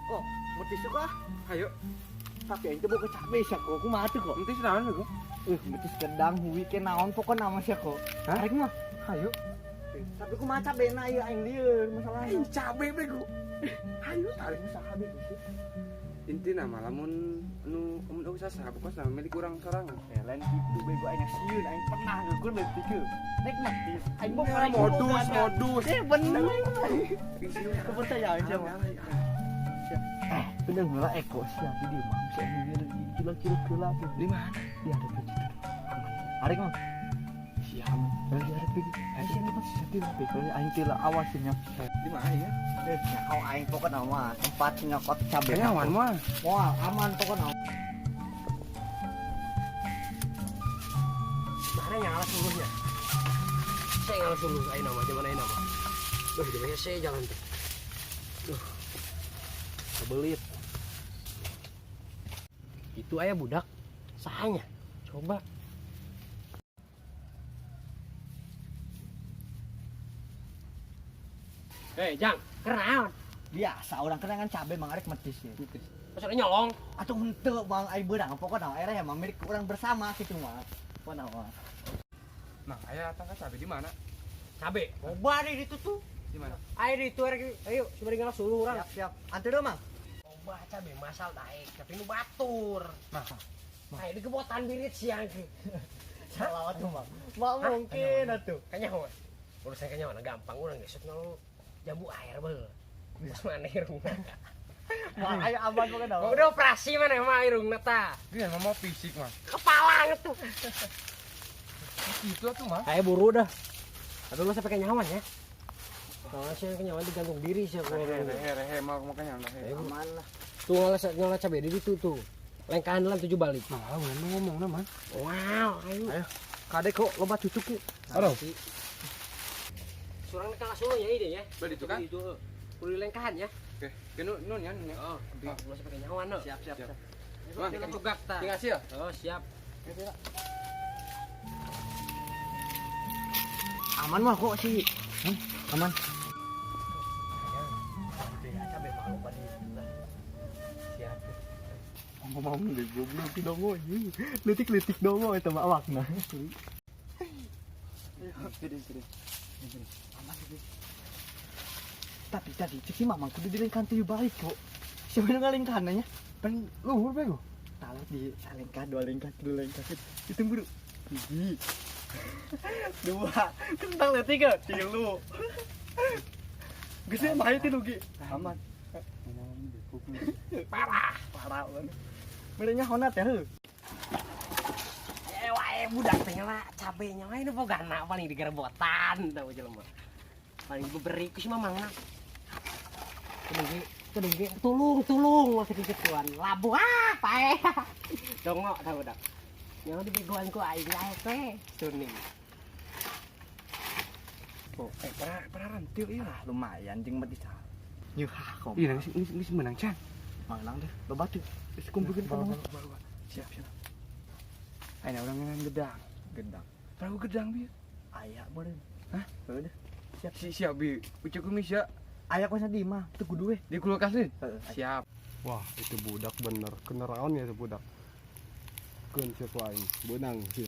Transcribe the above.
Kok, metis kok ah. Ayo. Tapi aing teh boga cabe sia kok. Kumaha tuh kok? Entis naon bego? Metis gedang huwi ke naon pokokna nama sia kok. Hah? Arek mah. Ayo. Tapi kumaha cabena ieu aing lieur masalahna. Aing cabe bego. Ayo tarik. Usaha bego sih. Intina mah lamun nu usah pokoknya milik urang sorangan. Lain gitu bego aing sieun aing pernah ngeukur leutik ke. Nek metis aing mau Ya, modus. Bener. Isiu Kepercayaan sia mah. Bener heula eko sia di dieu mah. Sia kilo-kilo Di mana? Di ada biji. Arek mah. Siap. Lagi ada biji. Aing sih pas sedih bego aing teh awasin nya. Di mana ya? Kau aing pokokna mah tempat nyokot cabe. Kayaknya aman mah. Wah, aman pokokna. Mana yang alas suluhnya? Saya ngalas suluh, ayo nama, mana nama? Duh, coba ya saya jalan tuh. Duh, kebelit. Itu ayah budak, sahanya. Coba. Jang, kenaon? Biasa orang kenangan cabe mang arek metis ya. Maksudnya nyolong? Atuh henteu bang ai beurang pokokna era mah milik urang bersama kitu mah. Pokona mah. Nah, aya tangka cabe di mana? Cabe. Coba deh itu tuh. Di mana? Ayo itu ayo, coba ngalas suluh orang. Siap. Antu dong mang. Coba cabe masal naik, tapi nu batur. Nah, Ayo di kebotan birit siang ke. Salawat tuh mang. Mau mungkin atuh. Kayaknya urusan kayaknya mana gampang urang gesut nol jambu air beul. Terus mana irungna. Mang ayo aman pokona. Mau udah operasi mana mah irungna ta? dia mah mau fisik mah. Kepala gitu. Itu tuh mah. Ayo buru dah. Tapi lu sampai kenyawan ya. Kalau sih kenyawan digantung diri sih aku. Rehe mau makanya rehe. Aman lah. Tuh ngalas cabe di situ tuh. Lengkahan dalam 7 balik. Nah, lu ngomong nama. Wow, ayo. Kade kok loba cucuk ki. Aduh. Surang kelas dulu ya ide ya. Beli itu kan? Itu kudu lengkahan ya. Oke, kenu nun ya. Oh, lu sampai kenyawan lo. Siap. Bang, Kita cugak ta. tinggal sih ya. Oh, siap. Aman mah kok sih. Aman. Cabe malu pada siap. Ngomong deh goblok ki dongo ini. Letik-letik dongo eta mah awakna. Gede. Aman gede. Tapi tadi cek si mamang kudu dilengkan 7 balik kok. Siapa yang ngalengkannya? Pan luhur bego. Tahu di salengkah 2 lengkah 3 lengkah. Itu buru. 1 2 kentang letik ke 3 Geus mah itu nu ge. Aman. Parah banget. Merenya honat ya heuh. Wae budak teh lah cabenya wae nu bogana paling digerebotan tah jelema. Paling beberi ku si mamangna. Kedenge tulung masih kecetuan. Labu pae. Dongo tah budak. Nyawa dibegoan ku aing lae teh. Suning. Oh, peraran tiu ieu. Lumayan jeung mah bisa. Nyeuh kok. Iya, ini menang can. Menang deh. Loba tuh. Geus kumpulkeun ka mana? Siap. Ayo orang ngan gedang. Perahu gedang bi. Aya beureun. Hah? Heuh. Siap bi. Ucuk kumis ya. Aya kosan di imah, teu kudu we. Di kulkas nih. Heeh. Siap. Wah, itu budak bener. Kenaraon ya itu budak. Keun sieu ku aing. Beunang sih.